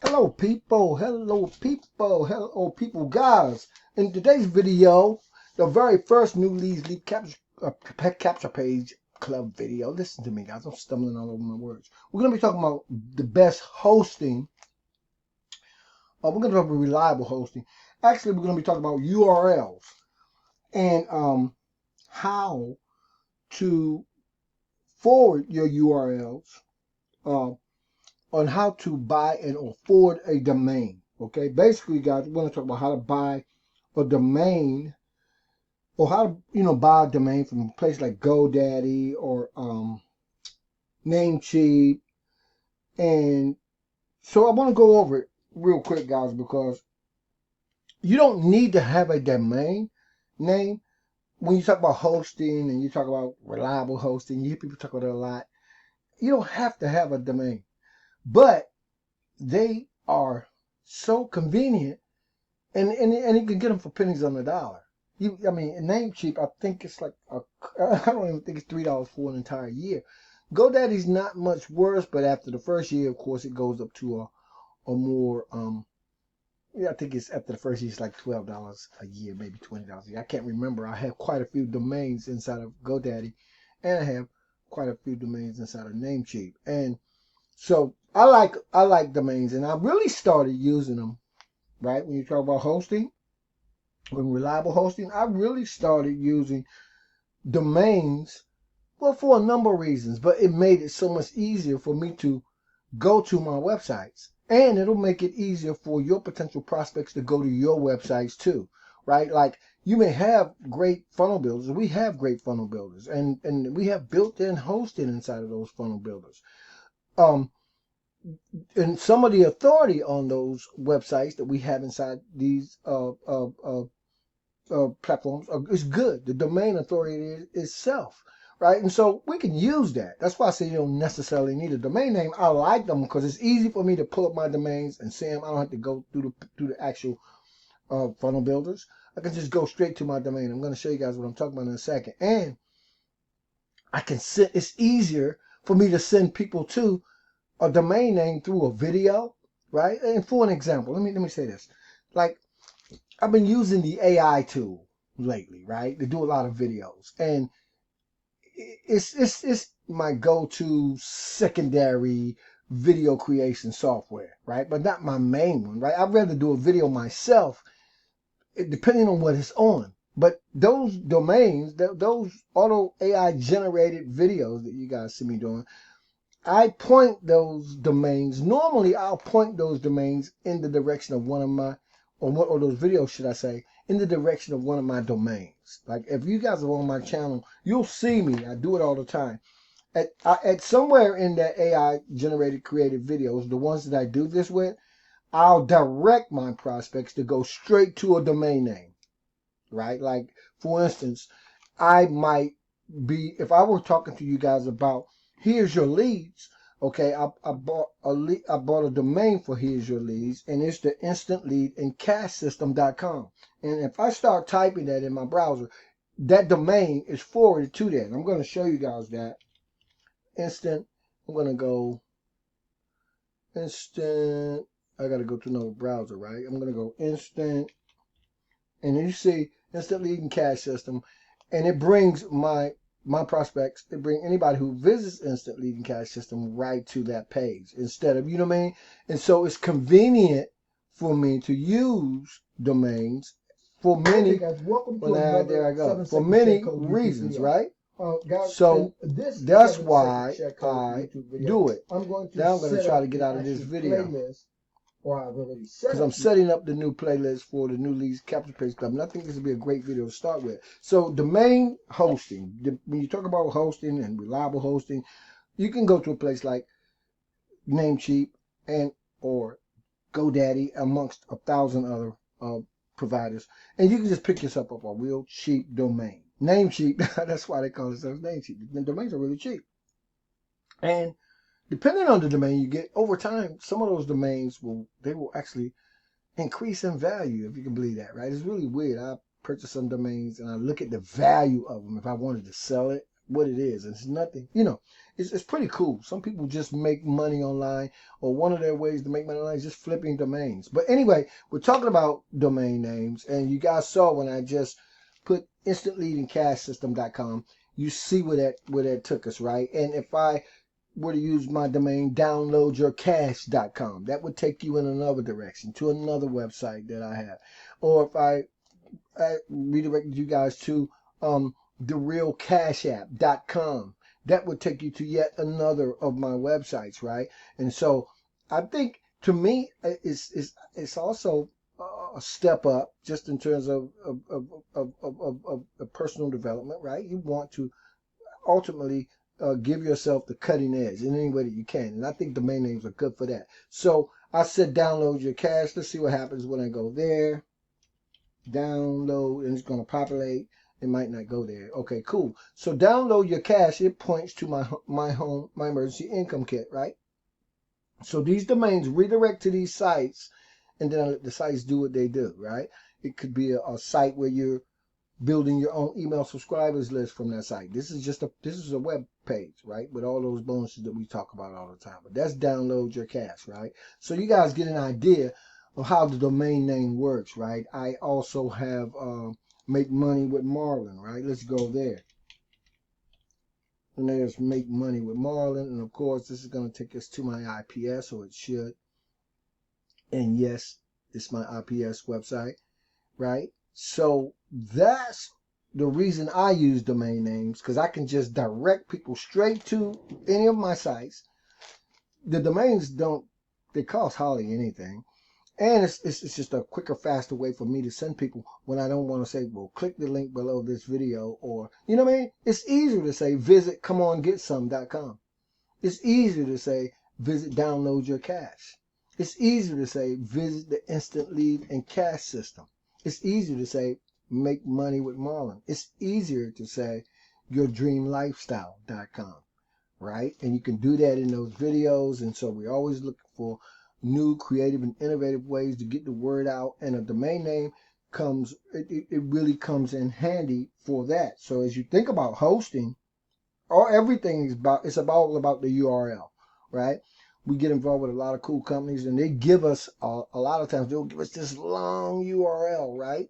Hello people, guys. In today's video, the very first new lead capture page club video. Listen to me, guys. I'm stumbling all over my words. We're going to be talking about the best hosting. We're going to talk about reliable hosting. Actually, we're going to be talking about URLs and how to forward your URLs. On how to buy and or forward a domain. Okay, basically, guys, we're going to talk about how to buy a domain, or how to buy a domain from a place like GoDaddy or Namecheap. And so I want to go over it real quick, guys, because you don't need to have a domain name when you talk about hosting and you talk about reliable hosting. You hear people talk about it a lot. You don't have to have a domain, but they are so convenient, and you can get them for pennies on the dollar. I mean, Namecheap, I think it's like I don't even think it's $3 for an entire year. GoDaddy's not much worse, but after the first year, of course, it goes up to a more I think it's after the first year, it's like $12 a year, maybe $20 a year. I can't remember. I have quite a few domains inside of GoDaddy, and I have quite a few domains inside of Namecheap, and so I like domains, and I really started using them, right? When you talk about hosting, when reliable hosting, I really started using domains, well, for a number of reasons, but it made it so much easier for me to go to my websites, and it'll make it easier for your potential prospects to go to your websites too, right? Like, you may have great funnel builders. We have great funnel builders, and we have built-in hosting inside of those funnel builders. And some of the authority on those websites that we have inside these platforms is good. The domain authority itself, right? And so we can use that. That's why I say you don't necessarily need a domain name. I like them because it's easy for me to pull up my domains and see them. I don't have to go through the actual funnel builders. I can just go straight to my domain. I'm going to show you guys what I'm talking about in a second. And I can send. It's easier for me to send people to a domain name through a video, right? And for an example, let me say this. Like, I've been using the AI tool lately, right? To do a lot of videos, and it's my go-to secondary video creation software, right? But not my main one, right? I'd rather do a video myself, depending on what it's on. But those domains, those auto AI generated videos that you guys see me doing, I point those domains. Normally, I'll point those domains in the direction of one of my, or those videos, should I say, in the direction of one of my domains. Like, if you guys are on my channel, you'll see me. I do it all the time. At somewhere in that AI generated creative videos, the ones that I do this with, I'll direct my prospects to go straight to a domain name, right? Like, for instance, I might be, if I were talking to you guys about here's your leads, okay, I bought a domain for here's your leads, and it's the instant lead and cash system.com. And if I start typing that in my browser, that domain is forwarded to that. And I'm going to show you guys that. Instant, I'm going to go instant, I got to go to another browser, right? I'm going to go instant, and you see instant lead and cash system, and it brings my prospects, it bring anybody who visits Instant Lead and Cash System right to that page instead of, you know what I mean? And so it's convenient for me to use domains for many, there I go, for many reasons, right? So that's why I do it. Now I'm going to try to get out of this video, because I'm setting up the new playlist for the new Leads Capture Page Club, and I think this would be a great video to start with. So domain hosting, when you talk about hosting and reliable hosting, you can go to a place like Namecheap and or GoDaddy, amongst 1,000 other providers, and you can just pick yourself up a real cheap domain. Namecheap, that's why they call themselves Namecheap. The domains are really cheap. And depending on the domain you get, over time, some of those domains will actually increase in value, if you can believe that, right? It's really weird. I purchase some domains and I look at the value of them if I wanted to sell it, what it is. It's nothing, you know, it's pretty cool. Some people just make money online, or one of their ways to make money online is just flipping domains. But anyway, we're talking about domain names, and you guys saw when I just put instantleadandcashsystem.com, you see where that took us, right? And if I were to use my domain downloadyourcash.com, that would take you in another direction to another website that I have. Or if I redirected you guys to therealcashapp.com, that would take you to yet another of my websites, right? And so I think, to me, it's also a step up just in terms of personal development, right? You want to ultimately give yourself the cutting edge in any way that you can. And I think domain names are good for that. So I said download your cache. Let's see what happens when I go there. Download, and it's going to populate. It might not go there. Okay, cool. So download your cache. It points to my home, my emergency income kit, right? So these domains redirect to these sites, and then I let the sites do what they do, right? It could be a site where you're building your own email subscribers list from that site. This is a web page, right? With all those bonuses that we talk about all the time. But that's download your cache, right? So you guys get an idea of how the domain name works, right? I also have make money with Marlon, right? Let's go there. And there's make money with Marlon. And of course, this is going to take us to my IPS, or it should. And yes, it's my IPS website, right? So that's the reason I use domain names, because I can just direct people straight to any of my sites. The domains they cost hardly anything. And it's just a quicker, faster way for me to send people when I don't want to say, well, click the link below this video, or, you know what I mean? It's easier to say, visit comeongetsome.com. It's easier to say, visit download your cache. It's easier to say, visit the instant lead and cash system. It's easier to say, make money with Marlon. It's easier to say, yourdreamlifestyle.com, right? And you can do that in those videos. And so we're always looking for new, creative, and innovative ways to get the word out. And a domain name it really comes in handy for that. So as you think about hosting, everything is all about the URL, right? We get involved with a lot of cool companies, and they give us a lot of times they'll give us this long URL, right?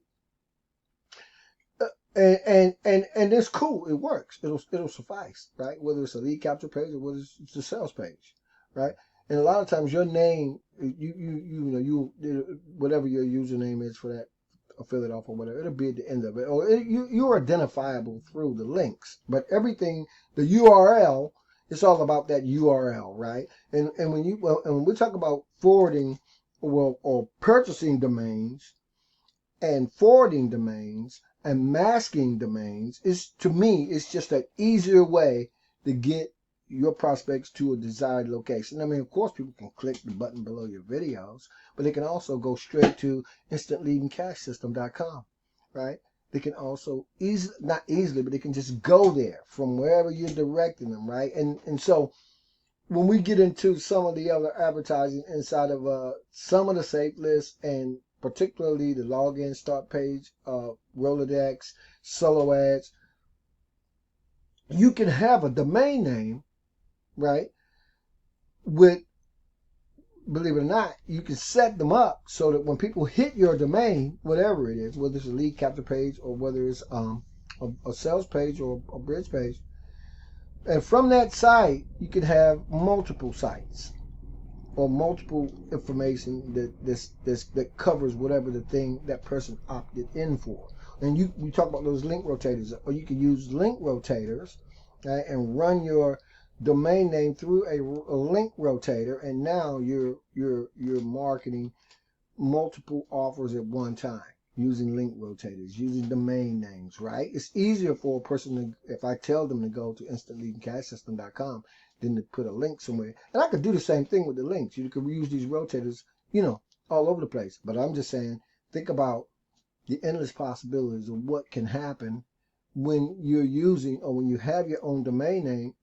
And it's cool. It works. It'll suffice, right? Whether it's a lead capture page or whether it's a sales page, right? And a lot of times your name, you whatever your username is for that affiliate offer, whatever, it'll be at the end of it, or you're identifiable through the links. But everything, the URL, it's all about that URL, right? And when we talk about forwarding, or purchasing domains, and forwarding domains, and masking domains, to me, it's just an easier way to get your prospects to a desired location. I mean, of course, people can click the button below your videos, but they can also go straight to instantleadandcashsystem.com, right? They can also not easily, but they can just go there from wherever you're directing them, right? And so when we get into some of the other advertising inside of some of the safe lists, and particularly the login start page, Rolodex, solo ads, you can have a domain name, right? With, believe it or not, you can set them up so that when people hit your domain, whatever it is, whether it's a lead capture page or whether it's a sales page or a bridge page, and from that site, you can have multiple sites or multiple information that covers whatever the thing that person opted in for. And we talk about those link rotators, or you can use link rotators, right, and run your domain name through a link rotator, and now you're marketing multiple offers at one time using link rotators, using domain names, right? It's easier for a person if I tell them to go to instantleadandcashsystem.com than to put a link somewhere. And I could do the same thing with the links. You could use these rotators, all over the place. But I'm just saying, think about the endless possibilities of what can happen when you're using, or when you have your own domain name,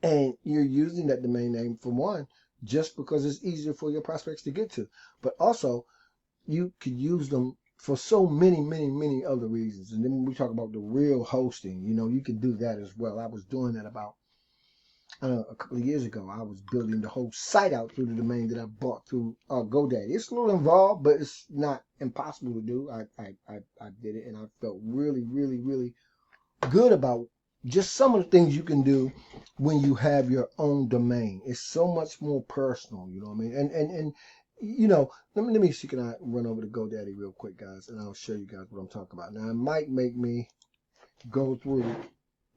and you're using that domain name, for one, just because it's easier for your prospects to get to. But also, you could use them for so many other reasons. And then when we talk about the real hosting, you know, you can do that as well. I was doing that about a couple of years ago. I was building the whole site out through the domain that I bought through GoDaddy. It's a little involved, but it's not impossible to do. I did it, and I felt really good about just some of the things you can do when you have your own domain. It's so much more personal, you know what I mean? And you know, let me see, can I run over to GoDaddy real quick, guys, and I'll show you guys what I'm talking about. Now, it might make me go through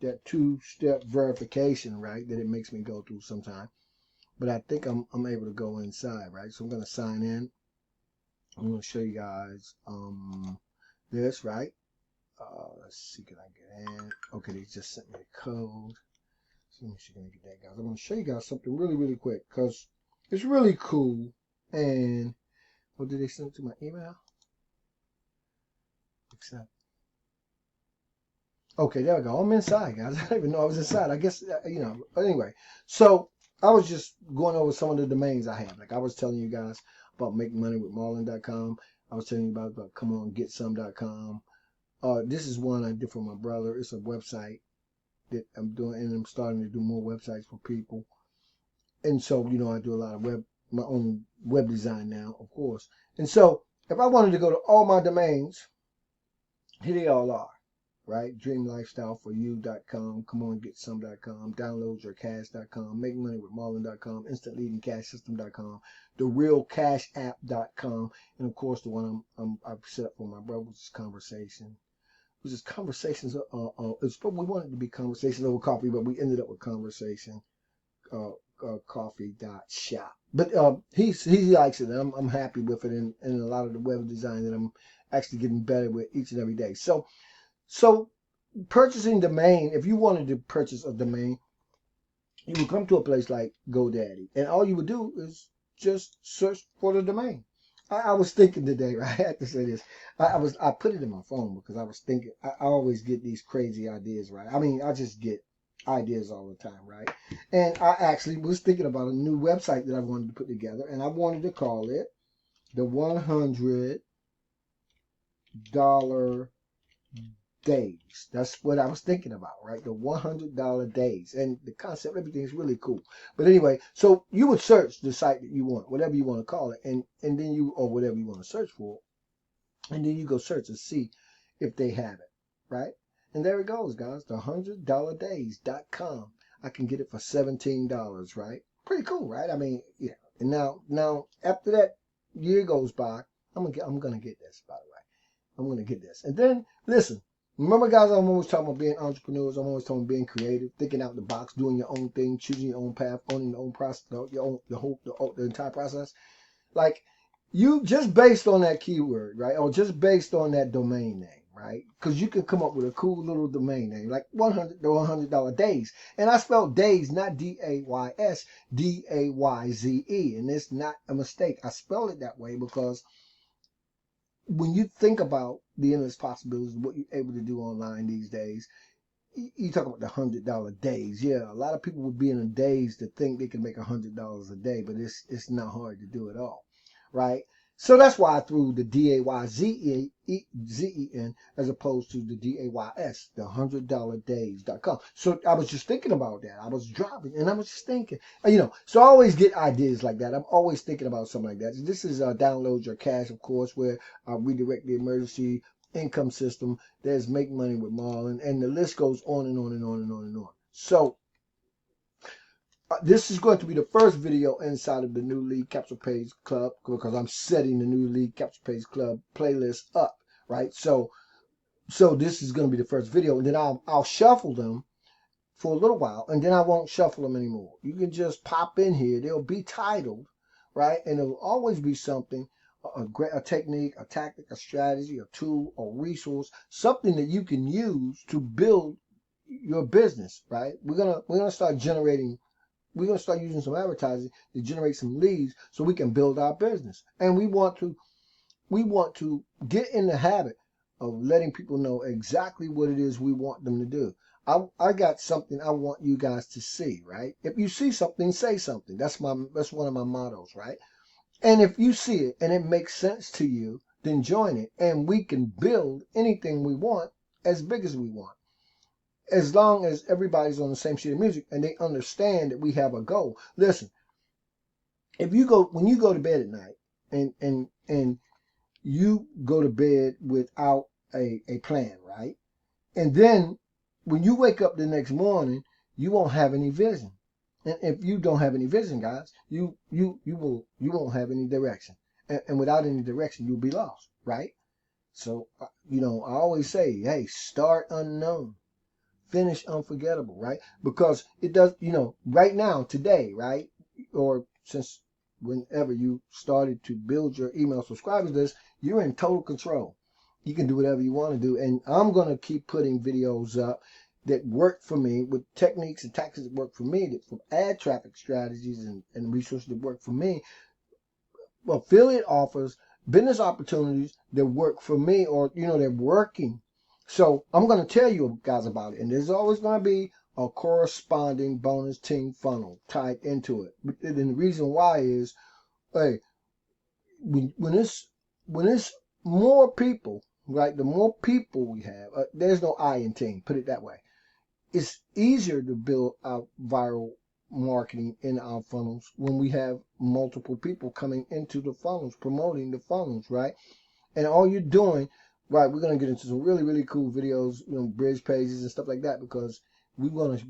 that two-step verification, right, that it makes me go through sometime. But I think I'm able to go inside, right? So I'm going to sign in. I'm going to show you guys this, right? Let's see, can I get in? Okay, they just sent me a code. So let me see, can I get that, guys? I'm going to show you guys something really quick because it's really cool. And what did they send it to my email? Accept. Okay, there we go. I'm inside, guys. I didn't even know I was inside. I guess, you know, anyway. So I was just going over some of the domains I have. Like I was telling you guys about making money with Marlon.com. I was telling you about comeongetsome.com. This is one I did for my brother. It's a website that I'm doing, and I'm starting to do more websites for people. And so, you know, I do a lot of my own web design now, of course. And so if I wanted to go to all my domains, here they all are. Right? dreamlifestyleforyou.com, comeongetsome.com, downloadsyourcash.com, makemoney.with marlon.com, therealcashapp.com, and of course the one I've set up for my brother, which is conversation. Which is conversations. It's probably wanted to be conversations over coffee, but we ended up with conversation. Coffee.shop. But he likes it, and I'm happy with it, and a lot of the web design that I'm actually getting better with each and every day. So purchasing domain, if you wanted to purchase a domain, you would come to a place like GoDaddy, and all you would do is just search for the domain. I was thinking today, right? I have to say this. I put it in my phone because I was thinking. I always get these crazy ideas, right? I mean, I just get ideas all the time, right? And I actually was thinking about a new website that I wanted to put together, and I wanted to call it the $100 days. That's what I was thinking about, right? The $100 days. And the concept, everything is really cool. But anyway, so you would search the site that you want, whatever you want to call it, and then you, or whatever you want to search for, and then you go search and see if they have it, right? And there it goes, guys, the $100days.com. I can get it for $17, right? Pretty cool, right? I mean, yeah. And now after that year goes by, I'm gonna get this, by the way. I'm gonna get this. And then listen, remember, guys, I'm always talking about being entrepreneurs. I'm always talking about being creative, thinking out the box, doing your own thing, choosing your own path, owning your own process, the entire process. Like, you just based on that keyword, right, or just based on that domain name, right? Because you can come up with a cool little domain name like $100 days, and I spelled days not DAYS, DAYZE, and it's not a mistake. I spelled it that way because when you think about the endless possibilities of what you're able to do online these days, you talk about the $100 days. Yeah, a lot of people would be in a daze to think they can make $100 a day, but it's not hard to do at all, right? So that's why I threw the DAYZEN as opposed to the DAYS, the $100days.com. So I was just thinking about that. I was driving and I was just thinking, you know, so I always get ideas like that. I'm always thinking about something like that. This is Download Your Cash, of course, where I redirect the emergency income system. There's Make Money with Marlon, and the list goes on and on and on and on and on. So this is going to be the first video inside of the New League Capsule Page Club because I'm setting the New League Capsule Page Club playlist up, right? So this is going to be the first video, and then I'll shuffle them for a little while, and then I won't shuffle them anymore. You can just pop in here. They'll be titled, right? And it'll always be something, a technique, a tactic, a strategy, a tool, a resource, something that you can use to build your business, right? We're gonna start generating. We're going to start using some advertising to generate some leads so we can build our business. And we want to get in the habit of letting people know exactly what it is we want them to do. I got something I want you guys to see, right? If you see something, say something. That's one of my mottos, right? And if you see it and it makes sense to you, then join it. And we can build anything we want as big as we want, as long as everybody's on the same sheet of music and they understand that we have a goal. Listen, when you go to bed at night and you go to bed without a plan, right? And then when you wake up the next morning, you won't have any vision. And if you don't have any vision, guys, you won't have any direction. And without any direction, you'll be lost, right? So, I always say, hey, start unknown, finish unforgettable, right? Because it does, right now, today, right? Or since whenever you started to build your email subscribers list, you're in total control. You can do whatever you want to do. And I'm going to keep putting videos up that work for me, with techniques and tactics that work for me, that for ad traffic strategies and resources that work for me, affiliate offers, business opportunities that work for me, or they're working. So I'm going to tell you guys about it, and there's always going to be a corresponding bonus team funnel tied into it. And the reason why is, hey, when it's more people, right? The more people we have, there's no I in team. Put it that way. It's easier to build out viral marketing in our funnels when we have multiple people coming into the funnels, promoting the funnels, right? And all you're doing, right, we're going to get into some really, really cool videos, bridge pages and stuff like that, because we're going to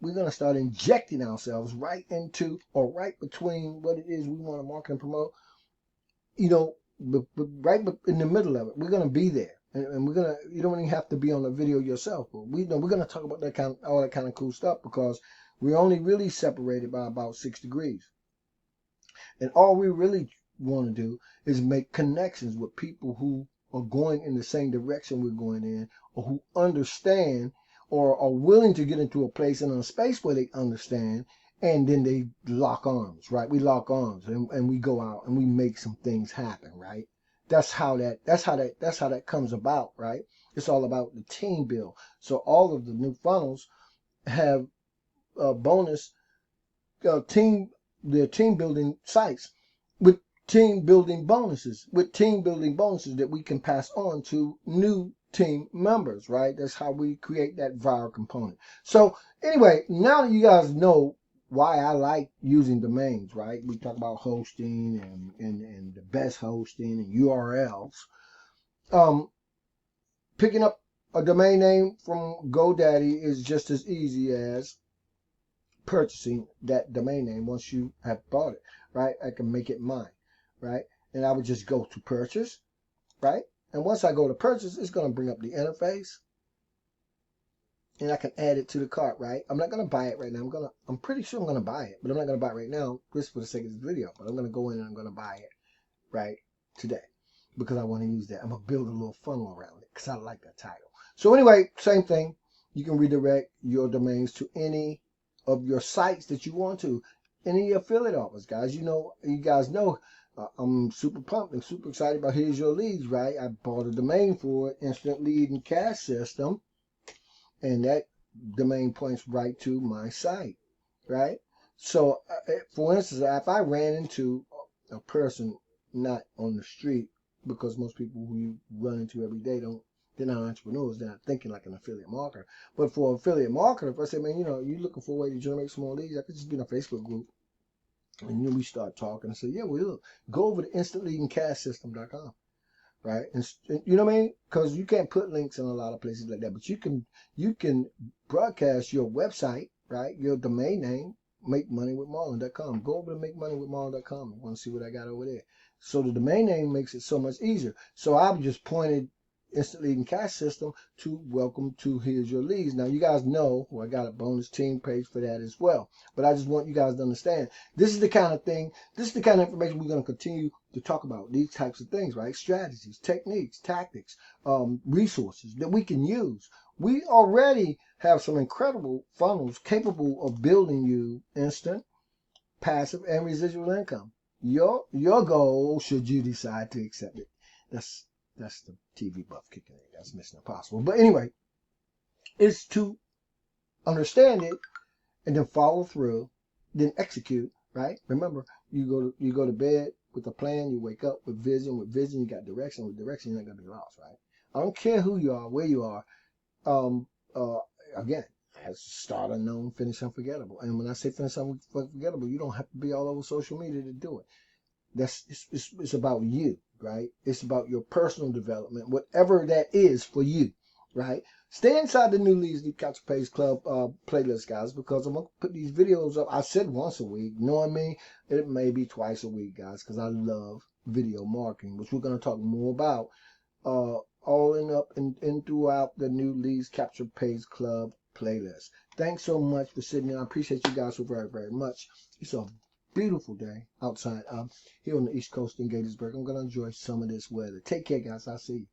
we're going to start injecting ourselves right into, or right between what it is we want to market and promote, right in the middle of it. We're going to be there. And we're gonna, you don't even have to be on the video yourself, but we're gonna talk about all that kind of cool stuff, because we're only really separated by about 6 degrees, and all we really want to do is make connections with people who are going in the same direction we're going in, or who understand, or are willing to get into a place and a space where they understand, and then they lock arms, right? We lock arms and we go out and we make some things happen, right? That's how that comes about, right? It's all about the team build. So all of the new funnels have a bonus team building sites with team building bonuses that we can pass on to new team members, right? That's how we create that viral component. So anyway, now that you guys know why I like using domains, right? We talk about hosting and the best hosting and URLs. Picking up a domain name from GoDaddy is just as easy as purchasing that domain name. Once you have bought it, right? I can make it mine, right? And I would just go to purchase, right? And once I go to purchase, it's going to bring up the interface, and I can add it to the cart, right? I'm not going to buy it right now. I'm pretty sure I'm going to buy it, but I'm not going to buy it right now just for the sake of this video. But I'm going to go in and I'm going to buy it right today, because I want to use that. I'm going to build a little funnel around it because I like that title. So anyway, same thing. You can redirect your domains to any of your sites that you want to, any affiliate offers, guys. You guys know I'm super pumped and super excited about Here's Your Leads, right? I bought a domain for it, Instant Lead and Cash System, and that domain points right to my site, right? So, for instance, if I ran into a person not on the street, because most people who you run into every day they're not entrepreneurs, they're not thinking like an affiliate marketer. But for an affiliate marketer, if I say, man, you're looking for a way to generate some more leads, I could just be in a Facebook group, and then we start talking and say, yeah, well, look, go over to instantleadandcashsystem.com, right? And you know what I mean? Because you can't put links in a lot of places like that, but you can broadcast your website, right? Your domain name, makemaneywithmarlon.com. Go over to makemaneywithmarlon.com. You want to see what I got over there. So the domain name makes it so much easier. So I've just pointed Instant Lead and Cash System to welcome to Here's Your Leads. Now you guys know, I got a bonus team page for that as well. But I just want you guys to understand, this is the kind of information we're going to continue to talk about. These types of things, right? Strategies, techniques, tactics, resources that we can use. We already have some incredible funnels capable of building you instant, passive, and residual income. Your goal, should you decide to accept it, that's the TV buff kicking in. That's Mission Impossible. But anyway, is to understand it and then follow through, then execute, right? Remember, you go to bed with a plan, you wake up with vision. With vision, you got direction. With direction, you're not gonna be lost, right? I don't care who you are, where you are. Um, Again, as start unknown, finish unforgettable. And when I say finish unforgettable, you don't have to be all over social media to do it. It's about you, right? It's about your personal development, whatever that is for you, right? Stay inside the New Leads New Capture Page Club playlist, guys, because I'm gonna put these videos up. I said once a week. Knowing me, it may be twice a week, guys, because I love video marketing, which we're gonna talk more about all in up and throughout the New Leads Capture Page Club playlist. Thanks so much for sitting there. I appreciate you guys so very, very much. It's a beautiful day outside here on the East Coast in Gaithersburg. I'm going to enjoy some of this weather. Take care, guys. I'll see you.